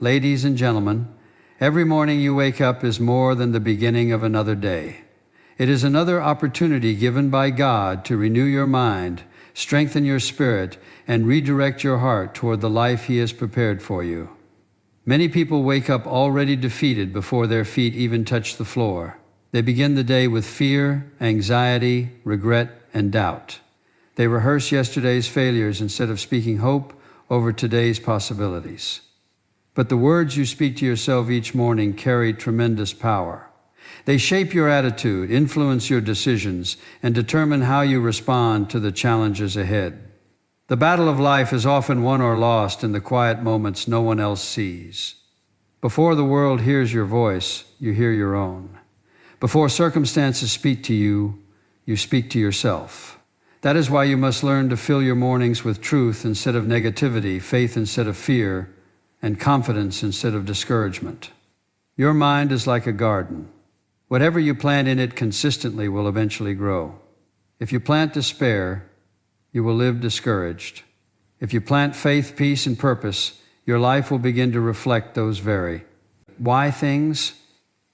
ladies and gentlemen, every morning you wake up is more than the beginning of another day. It is another opportunity given by God to renew your mind, strengthen your spirit, and redirect your heart toward the life He has prepared for you. Many people wake up already defeated before their feet even touch the floor. They begin the day with fear, anxiety, regret, and doubt. They rehearse yesterday's failures instead of speaking hope over today's possibilities. But the words you speak to yourself each morning carry tremendous power. They shape your attitude, influence your decisions, and determine how you respond to the challenges ahead. The battle of life is often won or lost in the quiet moments no one else sees. Before the world hears your voice, you hear your own. Before circumstances speak to you, you speak to yourself. That is why you must learn to fill your mornings with truth instead of negativity, faith instead of fear, and confidence instead of discouragement. Your mind is like a garden. Whatever you plant in it consistently will eventually grow. If you plant despair, you will live discouraged. If you plant faith, peace, and purpose, your life will begin to reflect those very why things.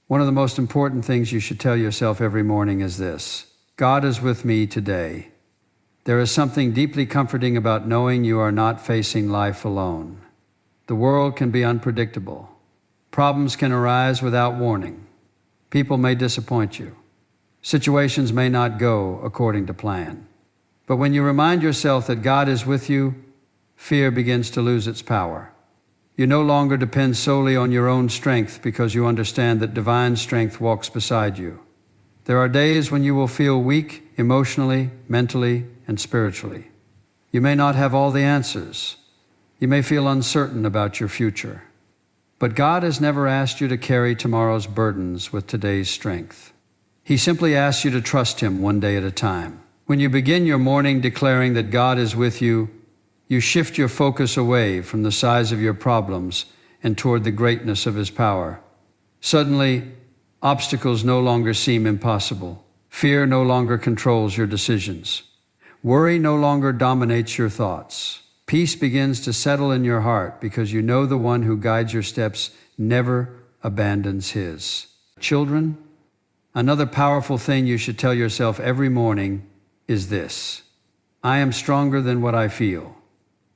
One of the most important things you should tell yourself every morning is this: God is with me today. There is something deeply comforting about knowing you are not facing life alone. The world can be unpredictable. Problems can arise without warning. People may disappoint you. Situations may not go according to plan. But when you remind yourself that God is with you, fear begins to lose its power. You no longer depend solely on your own strength because you understand that divine strength walks beside you. There are days when you will feel weak emotionally, mentally, and spiritually. You may not have all the answers. You may feel uncertain about your future. But God has never asked you to carry tomorrow's burdens with today's strength. He simply asks you to trust Him one day at a time. When you begin your morning declaring that God is with you, you shift your focus away from the size of your problems and toward the greatness of His power. Suddenly, obstacles no longer seem impossible. Fear no longer controls your decisions. Worry no longer dominates your thoughts. Peace begins to settle in your heart because you know the one who guides your steps never abandons His. Children, another powerful thing you should tell yourself every morning is this: I am stronger than what I feel.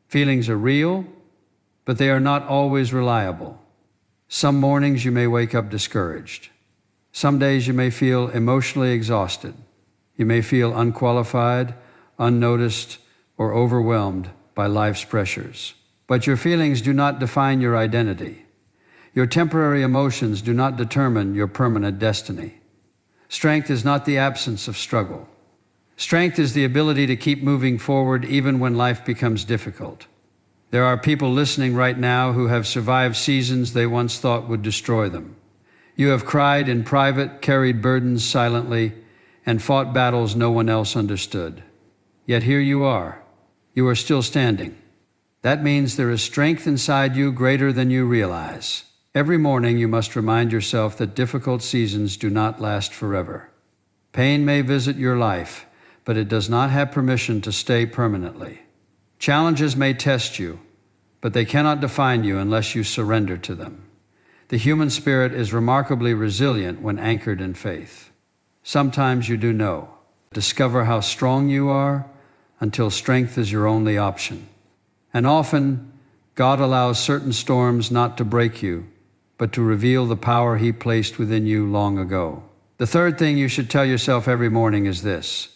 Feelings are real, but they are not always reliable. Some mornings you may wake up discouraged. Some days you may feel emotionally exhausted. You may feel unqualified, unnoticed, or overwhelmed by life's pressures. But your feelings do not define your identity. Your temporary emotions do not determine your permanent destiny. Strength is not the absence of struggle. Strength is the ability to keep moving forward even when life becomes difficult. There are people listening right now who have survived seasons they once thought would destroy them. You have cried in private, carried burdens silently, and fought battles no one else understood. Yet here you are. You are still standing. That means there is strength inside you greater than you realize. Every morning you must remind yourself that difficult seasons do not last forever. Pain may visit your life, but it does not have permission to stay permanently. Challenges may test you, but they cannot define you unless you surrender to them. The human spirit is remarkably resilient when anchored in faith. Sometimes you do know. Discover how strong you are until strength is your only option. And often, God allows certain storms not to break you, but to reveal the power He placed within you long ago. The third thing you should tell yourself every morning is this: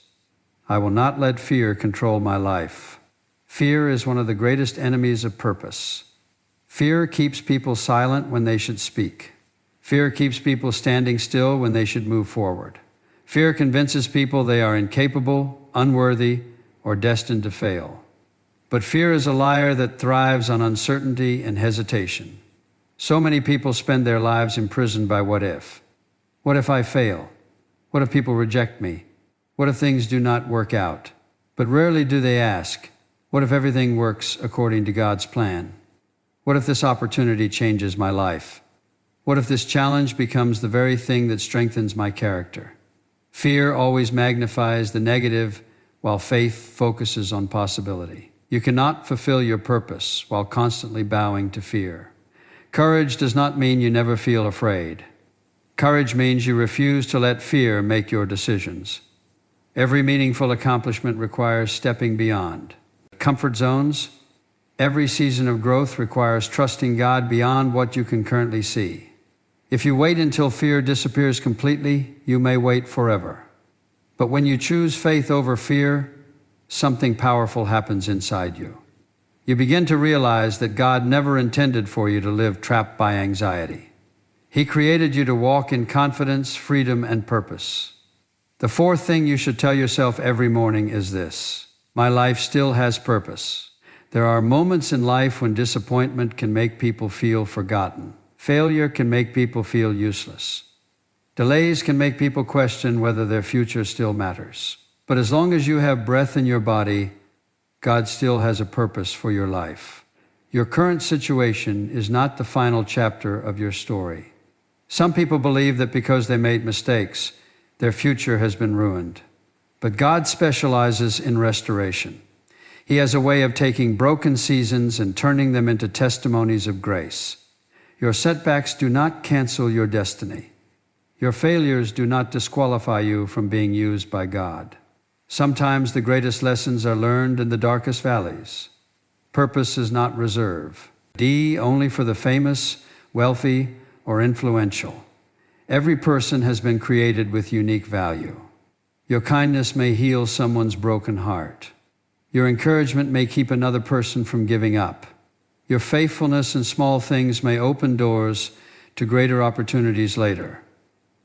I will not let fear control my life. Fear is one of the greatest enemies of purpose. Fear keeps people silent when they should speak. Fear keeps people standing still when they should move forward. Fear convinces people they are incapable, unworthy, or destined to fail. But fear is a liar that thrives on uncertainty and hesitation. So many people spend their lives imprisoned by what if. What if I fail? What if people reject me? What if things do not work out? But rarely do they ask, what if everything works according to God's plan? What if this opportunity changes my life? What if this challenge becomes the very thing that strengthens my character? Fear always magnifies the negative, while faith focuses on possibility. You cannot fulfill your purpose while constantly bowing to fear. Courage does not mean you never feel afraid. Courage means you refuse to let fear make your decisions. Every meaningful accomplishment requires stepping beyond comfort zones. Every season of growth requires trusting God beyond what you can currently see. If you wait until fear disappears completely, you may wait forever. But when you choose faith over fear, something powerful happens inside you. You begin to realize that God never intended for you to live trapped by anxiety. He created you to walk in confidence, freedom, and purpose. The fourth thing you should tell yourself every morning is this: my life still has purpose. There are moments in life when disappointment can make people feel forgotten. Failure can make people feel useless. Delays can make people question whether their future still matters. But as long as you have breath in your body, God still has a purpose for your life. Your current situation is not the final chapter of your story. Some people believe that because they made mistakes, their future has been ruined. But God specializes in restoration. He has a way of taking broken seasons and turning them into testimonies of grace. Your setbacks do not cancel your destiny. Your failures do not disqualify you from being used by God. Sometimes the greatest lessons are learned in the darkest valleys. Purpose is not reserved. Only for the famous, wealthy, or influential. Every person has been created with unique value. Your kindness may heal someone's broken heart. Your encouragement may keep another person from giving up. Your faithfulness in small things may open doors to greater opportunities later.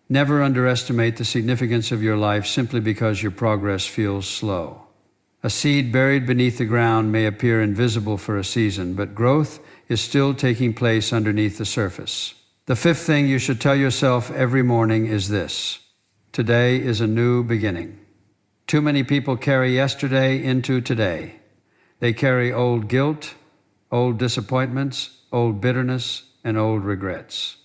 Never underestimate the significance of your life simply because your progress feels slow. A seed buried beneath the ground may appear invisible for a season, but growth is still taking place underneath the surface. The fifth thing you should tell yourself every morning is this: today is a new beginning. Too many people carry yesterday into today. They carry old guilt, old disappointments, old bitterness, and old regrets.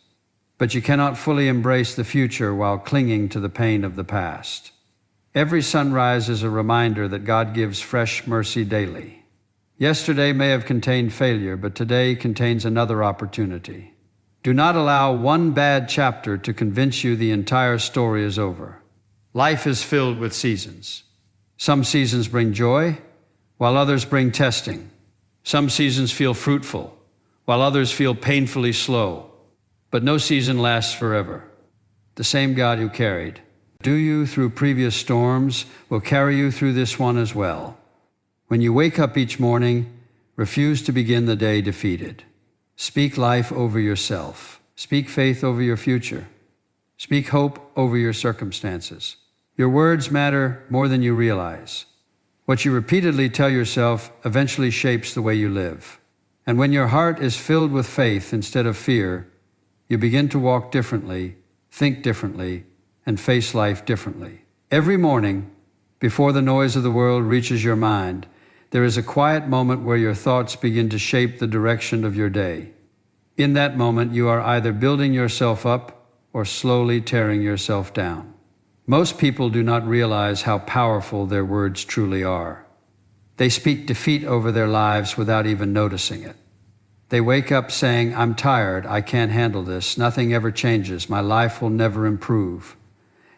But you cannot fully embrace the future while clinging to the pain of the past. Every sunrise is a reminder that God gives fresh mercy daily. Yesterday may have contained failure, but today contains another opportunity. Do not allow one bad chapter to convince you the entire story is over. Life is filled with seasons. Some seasons bring joy, while others bring testing. Some seasons feel fruitful, while others feel painfully slow. But no season lasts forever. The same God who carried you through previous storms will carry you through this one as well. When you wake up each morning, refuse to begin the day defeated. Speak life over yourself. Speak faith over your future. Speak hope over your circumstances. Your words matter more than you realize. What you repeatedly tell yourself eventually shapes the way you live. And when your heart is filled with faith instead of fear, you begin to walk differently, think differently, and face life differently. Every morning, before the noise of the world reaches your mind, there is a quiet moment where your thoughts begin to shape the direction of your day. In that moment, you are either building yourself up or slowly tearing yourself down. Most people do not realize how powerful their words truly are. They speak defeat over their lives without even noticing it. They wake up saying, "I'm tired, I can't handle this, nothing ever changes, my life will never improve."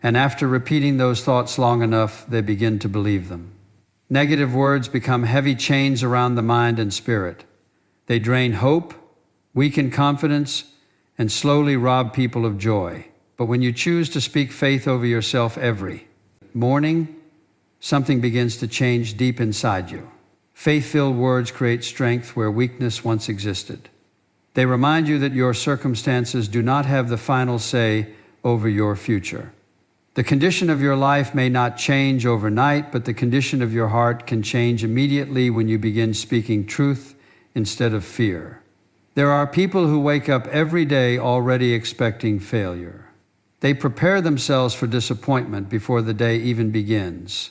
And after repeating those thoughts long enough, they begin to believe them. Negative words become heavy chains around the mind and spirit. They drain hope, weaken confidence, and slowly rob people of joy. But when you choose to speak faith over yourself every morning, something begins to change deep inside you. Faith-filled words create strength where weakness once existed. They remind you that your circumstances do not have the final say over your future. The condition of your life may not change overnight, but the condition of your heart can change immediately when you begin speaking truth instead of fear. There are people who wake up every day already expecting failure. They prepare themselves for disappointment before the day even begins.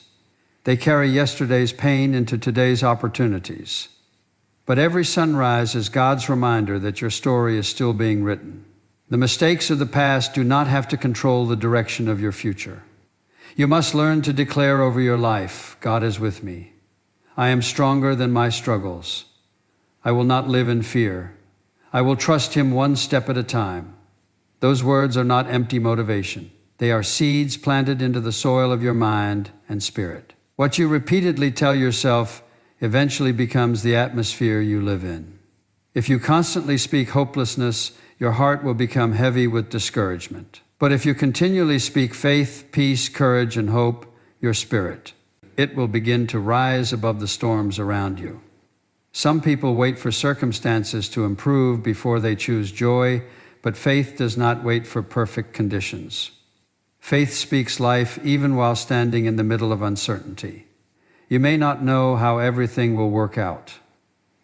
They carry yesterday's pain into today's opportunities. But every sunrise is God's reminder that your story is still being written. The mistakes of the past do not have to control the direction of your future. You must learn to declare over your life, "God is with me. I am stronger than my struggles. I will not live in fear. I will trust Him one step at a time. Those words are not empty motivation. They are seeds planted into the soil of your mind and spirit. What you repeatedly tell yourself eventually becomes the atmosphere you live in. If you constantly speak hopelessness, your heart will become heavy with discouragement. But if you continually speak faith, peace, courage, and hope, your spirit, it will begin to rise above the storms around you. Some people wait for circumstances to improve before they choose joy, but faith does not wait for perfect conditions. Faith speaks life even while standing in the middle of uncertainty. You may not know how everything will work out.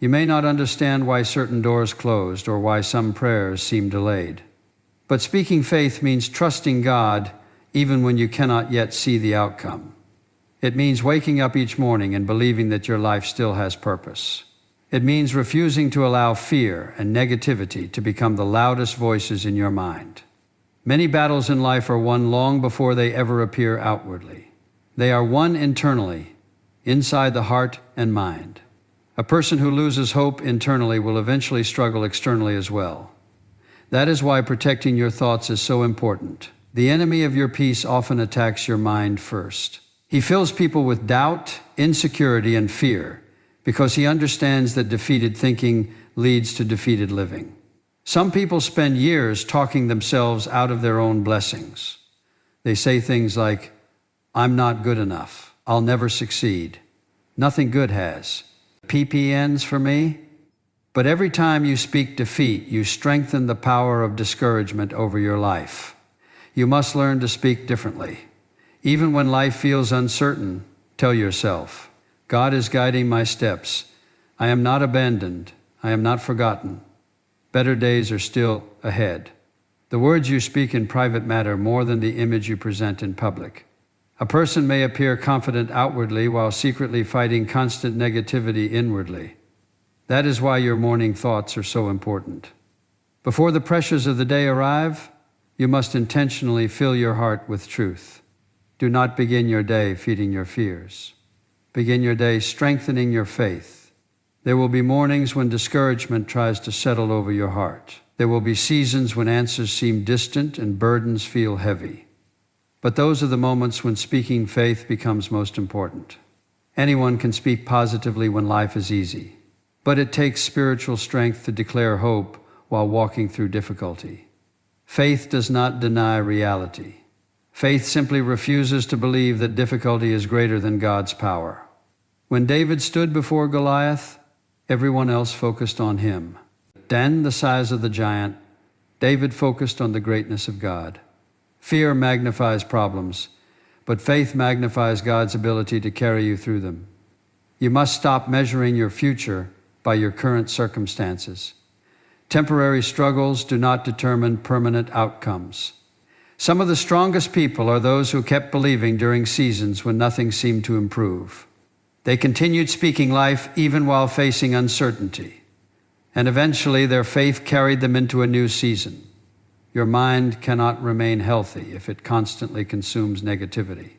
You may not understand why certain doors closed or why some prayers seem delayed. But speaking faith means trusting God even when you cannot yet see the outcome. It means waking up each morning and believing that your life still has purpose. It means refusing to allow fear and negativity to become the loudest voices in your mind. Many battles in life are won long before they ever appear outwardly. They are won internally, inside the heart and mind. A person who loses hope internally will eventually struggle externally as well. That is why protecting your thoughts is so important. The enemy of your peace often attacks your mind first. He fills people with doubt, insecurity, and fear because he understands that defeated thinking leads to defeated living. Some people spend years talking themselves out of their own blessings. They say things like, "I'm not good enough. I'll never succeed. Nothing good has. PPNs for me." But every time you speak defeat, you strengthen the power of discouragement over your life. You must learn to speak differently. Even when life feels uncertain, tell yourself, "God is guiding my steps. I am not abandoned. I am not forgotten. Better days are still ahead." The words you speak in private matter more than the image you present in public. A person may appear confident outwardly while secretly fighting constant negativity inwardly. That is why your morning thoughts are so important. Before the pressures of the day arrive, you must intentionally fill your heart with truth. Do not begin your day feeding your fears. Begin your day strengthening your faith. There will be mornings when discouragement tries to settle over your heart. There will be seasons when answers seem distant and burdens feel heavy. But those are the moments when speaking faith becomes most important. Anyone can speak positively when life is easy, but it takes spiritual strength to declare hope while walking through difficulty. Faith does not deny reality. Faith simply refuses to believe that difficulty is greater than God's power. When David stood before Goliath, everyone else focused on him. Dan the size of the giant, David focused on the greatness of God. Fear magnifies problems, but faith magnifies God's ability to carry you through them. You must stop measuring your future by your current circumstances. Temporary struggles do not determine permanent outcomes. Some of the strongest people are those who kept believing during seasons when nothing seemed to improve. They continued speaking life even while facing uncertainty. And eventually their faith carried them into a new season. Your mind cannot remain healthy if it constantly consumes negativity.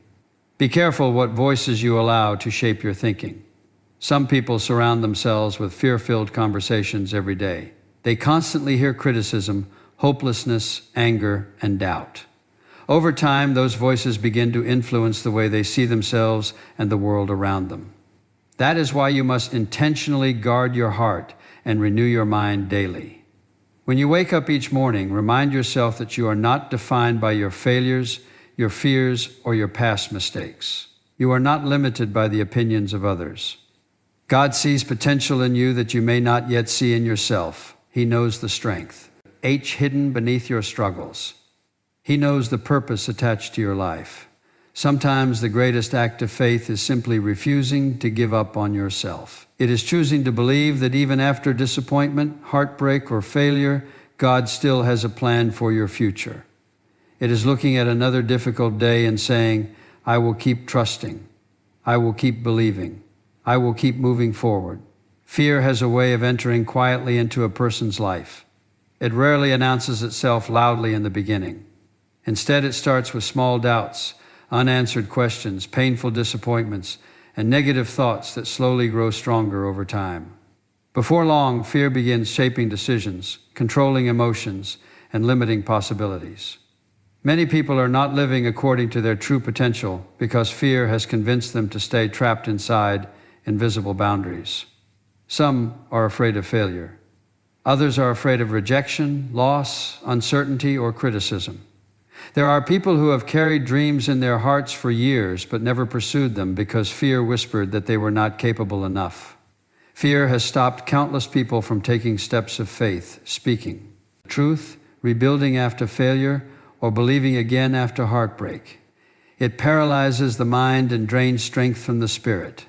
Be careful what voices you allow to shape your thinking. Some people surround themselves with fear-filled conversations every day. They constantly hear criticism, hopelessness, anger, and doubt. Over time, those voices begin to influence the way they see themselves and the world around them. That is why you must intentionally guard your heart and renew your mind daily. When you wake up each morning, remind yourself that you are not defined by your failures, your fears, or your past mistakes. You are not limited by the opinions of others. God sees potential in you that you may not yet see in yourself. He knows the strength hidden beneath your struggles. He knows the purpose attached to your life. Sometimes the greatest act of faith is simply refusing to give up on yourself. It is choosing to believe that even after disappointment, heartbreak, or failure, God still has a plan for your future. It is looking at another difficult day and saying, "I will keep trusting. I will keep believing. I will keep moving forward." Fear has a way of entering quietly into a person's life. It rarely announces itself loudly in the beginning. Instead, it starts with small doubts, unanswered questions, painful disappointments, and negative thoughts that slowly grow stronger over time. Before long, fear begins shaping decisions, controlling emotions, and limiting possibilities. Many people are not living according to their true potential because fear has convinced them to stay trapped inside invisible boundaries. Some are afraid of failure. Others are afraid of rejection, loss, uncertainty, or criticism. There are people who have carried dreams in their hearts for years but never pursued them because fear whispered that they were not capable enough. Fear has stopped countless people from taking steps of faith, speaking truth, rebuilding after failure, or believing again after heartbreak. It paralyzes the mind and drains strength from the spirit.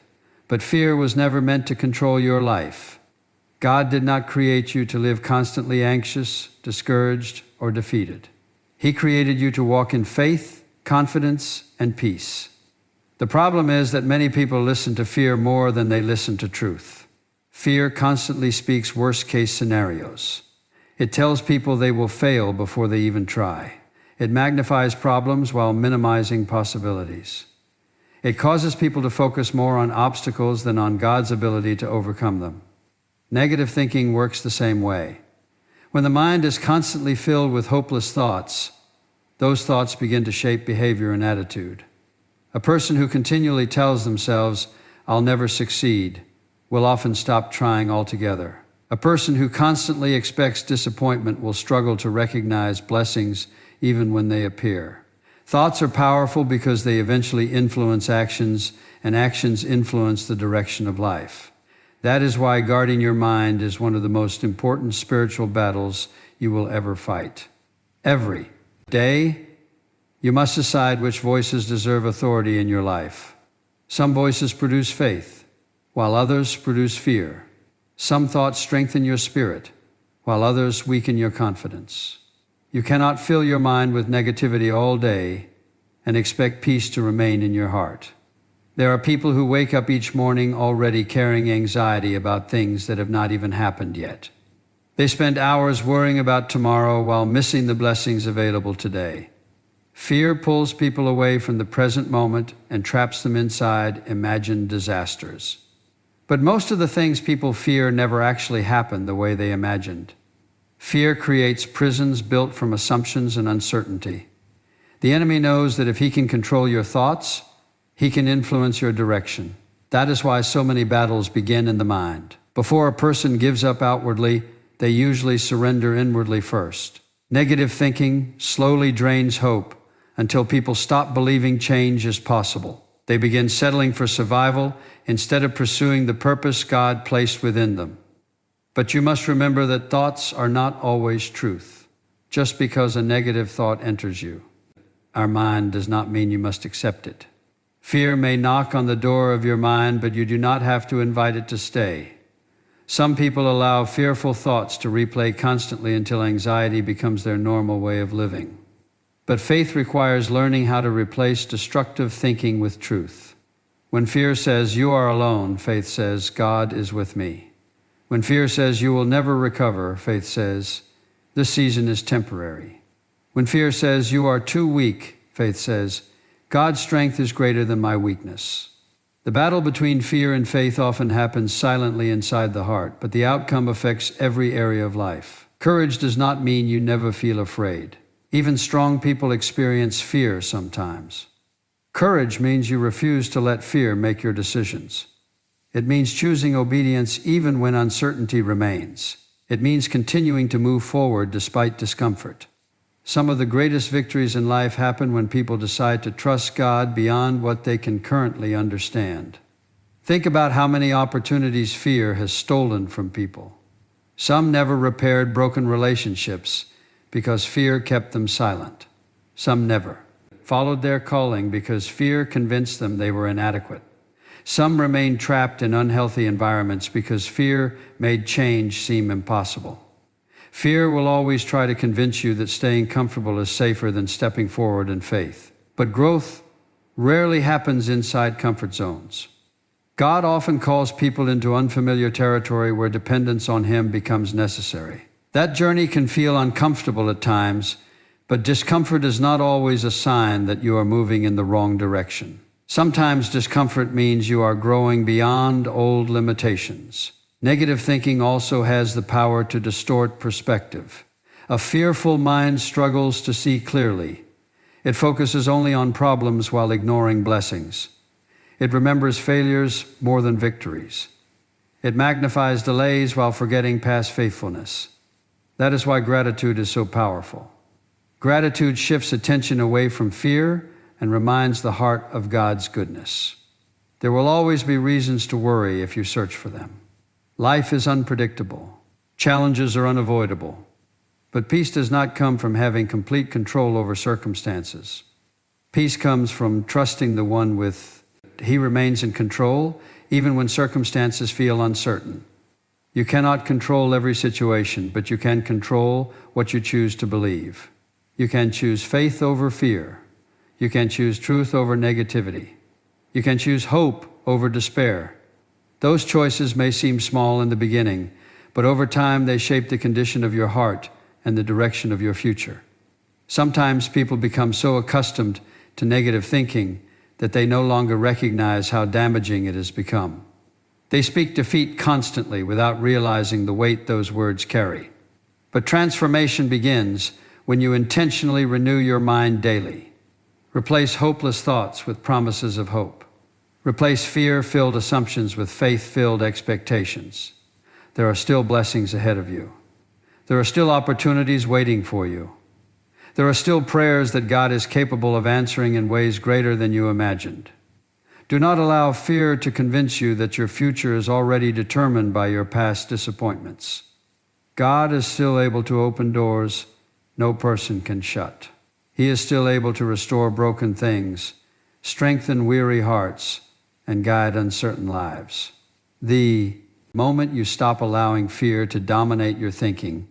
But fear was never meant to control your life. God did not create you to live constantly anxious, discouraged, or defeated. He created you to walk in faith, confidence, and peace. The problem is that many people listen to fear more than they listen to truth. Fear constantly speaks worst-case scenarios. It tells people they will fail before they even try. It magnifies problems while minimizing possibilities. It causes people to focus more on obstacles than on God's ability to overcome them. Negative thinking works the same way. When the mind is constantly filled with hopeless thoughts, those thoughts begin to shape behavior and attitude. A person who continually tells themselves, "I'll never succeed," will often stop trying altogether. A person who constantly expects disappointment will struggle to recognize blessings even when they appear. Thoughts are powerful because they eventually influence actions, and actions influence the direction of life. That is why guarding your mind is one of the most important spiritual battles you will ever fight. Every day, you must decide which voices deserve authority in your life. Some voices produce faith, while others produce fear. Some thoughts strengthen your spirit, while others weaken your confidence. You cannot fill your mind with negativity all day and expect peace to remain in your heart. There are people who wake up each morning already carrying anxiety about things that have not even happened yet. They spend hours worrying about tomorrow while missing the blessings available today. Fear pulls people away from the present moment and traps them inside imagined disasters. But most of the things people fear never actually happen the way they imagined. Fear creates prisons built from assumptions and uncertainty. The enemy knows that if he can control your thoughts, he can influence your direction. That is why so many battles begin in the mind. Before a person gives up outwardly, they usually surrender inwardly first. Negative thinking slowly drains hope until people stop believing change is possible. They begin settling for survival instead of pursuing the purpose God placed within them. But you must remember that thoughts are not always truth. Just because a negative thought enters you, our mind does not mean you must accept it. Fear may knock on the door of your mind, but you do not have to invite it to stay. Some people allow fearful thoughts to replay constantly until anxiety becomes their normal way of living. But faith requires learning how to replace destructive thinking with truth. When fear says, "You are alone," faith says, "God is with me." When fear says, "You will never recover," faith says, "This season is temporary." When fear says, "You are too weak," faith says, "God's strength is greater than my weakness." The battle between fear and faith often happens silently inside the heart, but the outcome affects every area of life. Courage does not mean you never feel afraid. Even strong people experience fear sometimes. Courage means you refuse to let fear make your decisions. It means choosing obedience even when uncertainty remains. It means continuing to move forward despite discomfort. Some of the greatest victories in life happen when people decide to trust God beyond what they can currently understand. Think about how many opportunities fear has stolen from people. Some never repaired broken relationships because fear kept them silent. Some never followed their calling because fear convinced them they were inadequate. Some remained trapped in unhealthy environments because fear made change seem impossible. Fear will always try to convince you that staying comfortable is safer than stepping forward in faith. But growth rarely happens inside comfort zones. God often calls people into unfamiliar territory where dependence on Him becomes necessary. That journey can feel uncomfortable at times, but discomfort is not always a sign that you are moving in the wrong direction. Sometimes discomfort means you are growing beyond old limitations. Negative thinking also has the power to distort perspective. A fearful mind struggles to see clearly. It focuses only on problems while ignoring blessings. It remembers failures more than victories. It magnifies delays while forgetting past faithfulness. That is why gratitude is so powerful. Gratitude shifts attention away from fear and reminds the heart of God's goodness. There will always be reasons to worry if you search for them. Life is unpredictable. Challenges are unavoidable. But peace does not come from having complete control over circumstances. Peace comes from trusting the one He remains in control, even when circumstances feel uncertain. You cannot control every situation, but you can control what you choose to believe. You can choose faith over fear. You can choose truth over negativity. You can choose hope over despair. Those choices may seem small in the beginning, but over time they shape the condition of your heart and the direction of your future. Sometimes people become so accustomed to negative thinking that they no longer recognize how damaging it has become. They speak defeat constantly without realizing the weight those words carry. But transformation begins when you intentionally renew your mind daily. Replace hopeless thoughts with promises of hope. Replace fear-filled assumptions with faith-filled expectations. There are still blessings ahead of you. There are still opportunities waiting for you. There are still prayers that God is capable of answering in ways greater than you imagined. Do not allow fear to convince you that your future is already determined by your past disappointments. God is still able to open doors no person can shut. He is still able to restore broken things, strengthen weary hearts, and guide uncertain lives. The moment you stop allowing fear to dominate your thinking,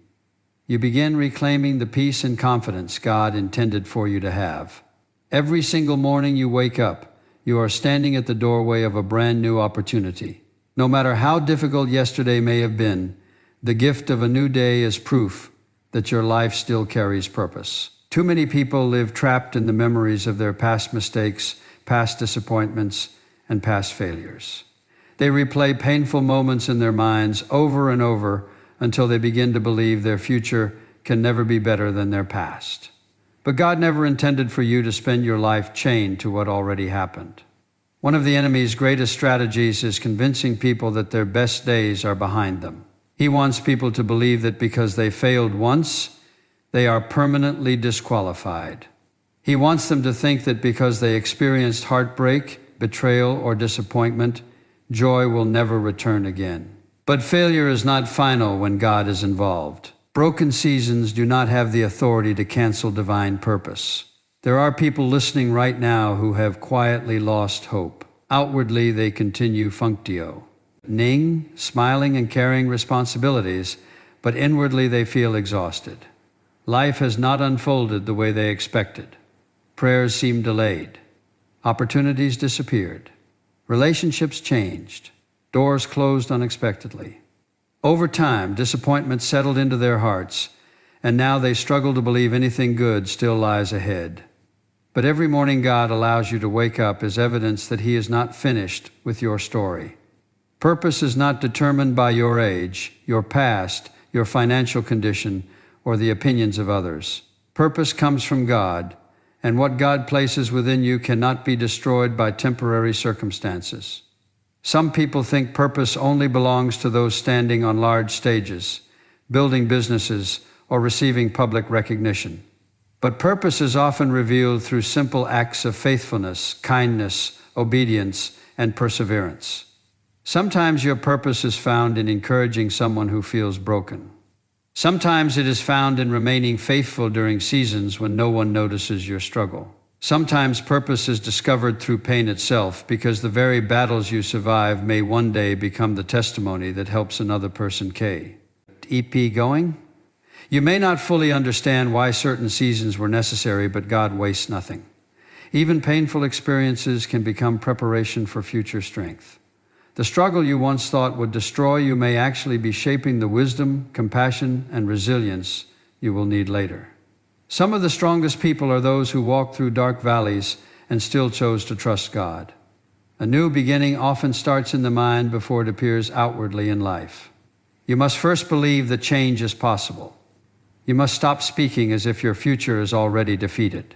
you begin reclaiming the peace and confidence God intended for you to have. Every single morning you wake up, you are standing at the doorway of a brand new opportunity. No matter how difficult yesterday may have been, the gift of a new day is proof that your life still carries purpose. Too many people live trapped in the memories of their past mistakes, past disappointments, and past failures. They replay painful moments in their minds over and over until they begin to believe their future can never be better than their past. But God never intended for you to spend your life chained to what already happened. One of the enemy's greatest strategies is convincing people that their best days are behind them. He wants people to believe that because they failed once, they are permanently disqualified. He wants them to think that because they experienced heartbreak, betrayal, or disappointment, joy will never return again. But failure is not final when God is involved. Broken seasons do not have the authority to cancel divine purpose. There are people listening right now who have quietly lost hope. Outwardly, they continue functio, smiling and carrying responsibilities, but inwardly they feel exhausted. Life has not unfolded the way they expected. Prayers seem delayed. Opportunities disappeared. Relationships changed. Doors closed unexpectedly. Over time, disappointment settled into their hearts, and now they struggle to believe anything good still lies ahead. But every morning God allows you to wake up as evidence that He is not finished with your story. Purpose is not determined by your age, your past, your financial condition, or the opinions of others. Purpose comes from God, and what God places within you cannot be destroyed by temporary circumstances. Some people think purpose only belongs to those standing on large stages, building businesses, or receiving public recognition. But purpose is often revealed through simple acts of faithfulness, kindness, obedience, and perseverance. Sometimes your purpose is found in encouraging someone who feels broken. Sometimes it is found in remaining faithful during seasons when no one notices your struggle. Sometimes purpose is discovered through pain itself, because the very battles you survive may one day become the testimony that helps another person keep going. You may not fully understand why certain seasons were necessary, but God wastes nothing. Even painful experiences can become preparation for future strength. The struggle you once thought would destroy you may actually be shaping the wisdom, compassion, and resilience you will need later. Some of the strongest people are those who walked through dark valleys and still chose to trust God. A new beginning often starts in the mind before it appears outwardly in life. You must first believe that change is possible. You must stop speaking as if your future is already defeated.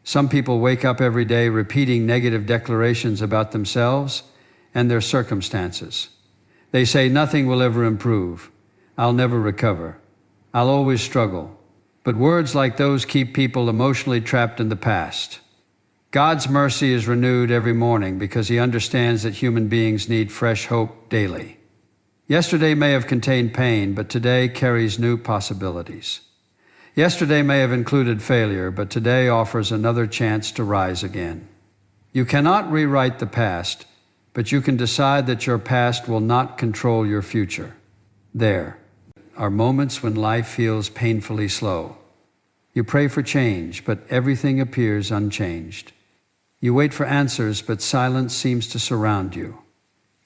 Some people wake up every day repeating negative declarations about themselves and their circumstances. They say nothing will ever improve. I'll never recover. I'll always struggle. But words like those keep people emotionally trapped in the past. God's mercy is renewed every morning because He understands that human beings need fresh hope daily. Yesterday may have contained pain, but today carries new possibilities. Yesterday may have included failure, but today offers another chance to rise again. You cannot rewrite the past, but you can decide that your past will not control your future. There are moments when life feels painfully slow. You pray for change, but everything appears unchanged. You wait for answers, but silence seems to surround you.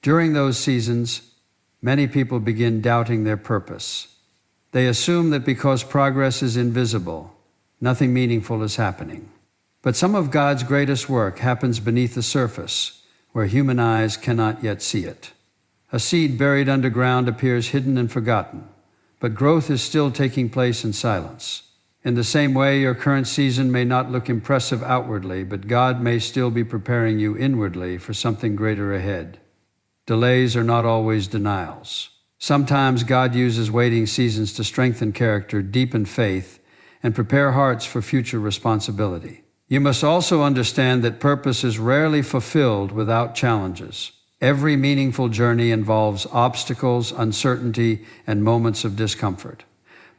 During those seasons, many people begin doubting their purpose. They assume that because progress is invisible, nothing meaningful is happening. But some of God's greatest work happens beneath the surface, where human eyes cannot yet see it. A seed buried underground appears hidden and forgotten, but growth is still taking place in silence. In the same way, your current season may not look impressive outwardly, but God may still be preparing you inwardly for something greater ahead. Delays are not always denials. Sometimes God uses waiting seasons to strengthen character, deepen faith, and prepare hearts for future responsibility. You must also understand that purpose is rarely fulfilled without challenges. Every meaningful journey involves obstacles, uncertainty, and moments of discomfort.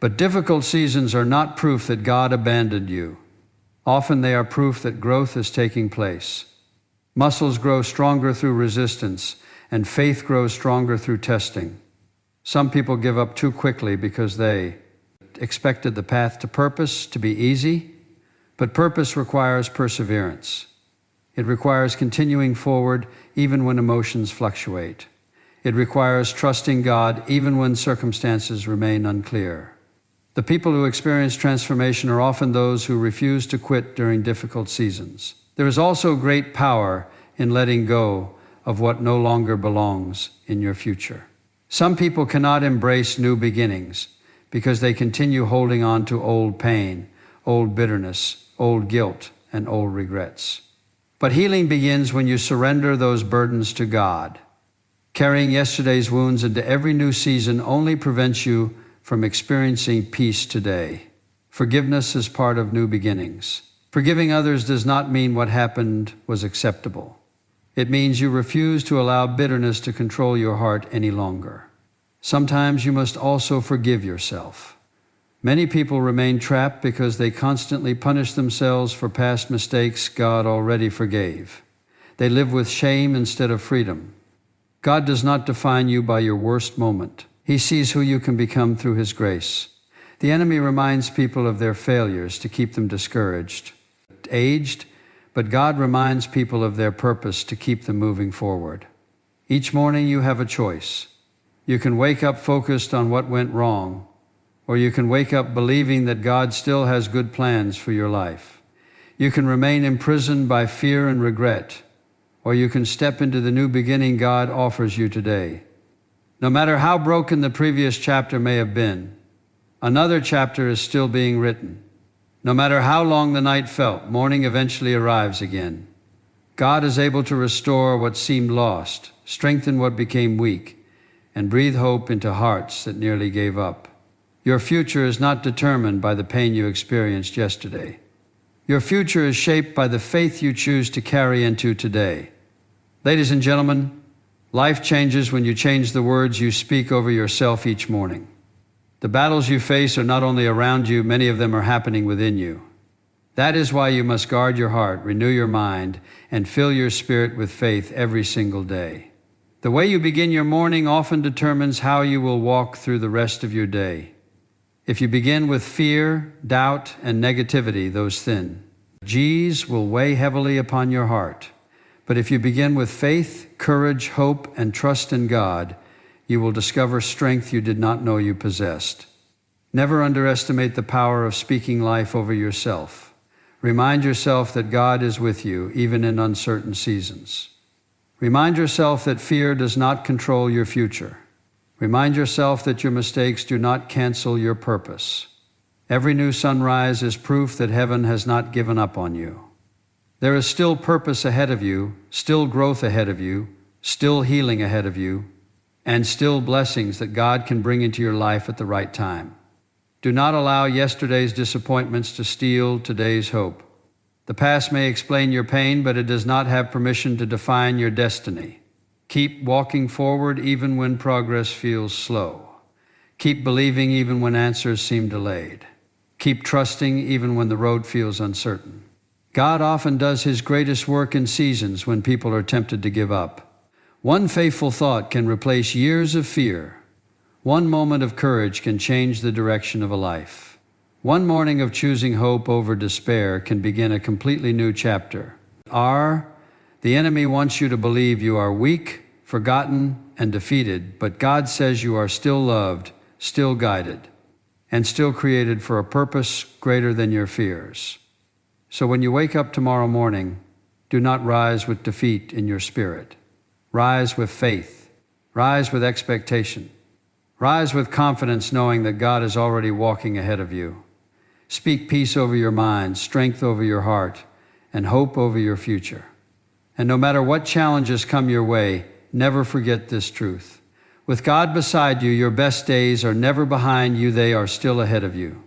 But difficult seasons are not proof that God abandoned you. Often they are proof that growth is taking place. Muscles grow stronger through resistance, and faith grows stronger through testing. Some people give up too quickly because they expected the path to purpose to be easy, but purpose requires perseverance. It requires continuing forward even when emotions fluctuate. It requires trusting God even when circumstances remain unclear. The people who experience transformation are often those who refuse to quit during difficult seasons. There is also great power in letting go of what no longer belongs in your future. Some people cannot embrace new beginnings because they continue holding on to old pain, old bitterness, old guilt, and old regrets. But healing begins when you surrender those burdens to God. Carrying yesterday's wounds into every new season only prevents you from experiencing peace today. Forgiveness is part of new beginnings. Forgiving others does not mean what happened was acceptable. It means you refuse to allow bitterness to control your heart any longer. Sometimes you must also forgive yourself. Many people remain trapped because they constantly punish themselves for past mistakes God already forgave. They live with shame instead of freedom. God does not define you by your worst moment. He sees who you can become through His grace. The enemy reminds people of their failures to keep them discouraged, aged, but God reminds people of their purpose to keep them moving forward. Each morning you have a choice. You can wake up focused on what went wrong, or you can wake up believing that God still has good plans for your life. You can remain imprisoned by fear and regret, or you can step into the new beginning God offers you today. No matter how broken the previous chapter may have been, another chapter is still being written. No matter how long the night felt, morning eventually arrives again. God is able to restore what seemed lost, strengthen what became weak, and breathe hope into hearts that nearly gave up. Your future is not determined by the pain you experienced yesterday. Your future is shaped by the faith you choose to carry into today. Ladies and gentlemen, life changes when you change the words you speak over yourself each morning. The battles you face are not only around you, many of them are happening within you. That is why you must guard your heart, renew your mind, and fill your spirit with faith every single day. The way you begin your morning often determines how you will walk through the rest of your day. If you begin with fear, doubt, and negativity, those thin G's will weigh heavily upon your heart. But if you begin with faith, courage, hope, and trust in God, you will discover strength you did not know you possessed. Never underestimate the power of speaking life over yourself. Remind yourself that God is with you, even in uncertain seasons. Remind yourself that fear does not control your future. Remind yourself that your mistakes do not cancel your purpose. Every new sunrise is proof that heaven has not given up on you. There is still purpose ahead of you, still growth ahead of you, still healing ahead of you, and still blessings that God can bring into your life at the right time. Do not allow yesterday's disappointments to steal today's hope. The past may explain your pain, but it does not have permission to define your destiny. Keep walking forward even when progress feels slow. Keep believing even when answers seem delayed. Keep trusting even when the road feels uncertain. God often does His greatest work in seasons when people are tempted to give up. One faithful thought can replace years of fear. One moment of courage can change the direction of a life. One morning of choosing hope over despair can begin a completely new chapter. The enemy wants you to believe you are weak, forgotten, and defeated, but God says you are still loved, still guided, and still created for a purpose greater than your fears. So when you wake up tomorrow morning, do not rise with defeat in your spirit. Rise with faith. Rise with expectation. Rise with confidence, knowing that God is already walking ahead of you. Speak peace over your mind, strength over your heart, and hope over your future. And no matter what challenges come your way, never forget this truth. With God beside you, your best days are never behind you, they are still ahead of you.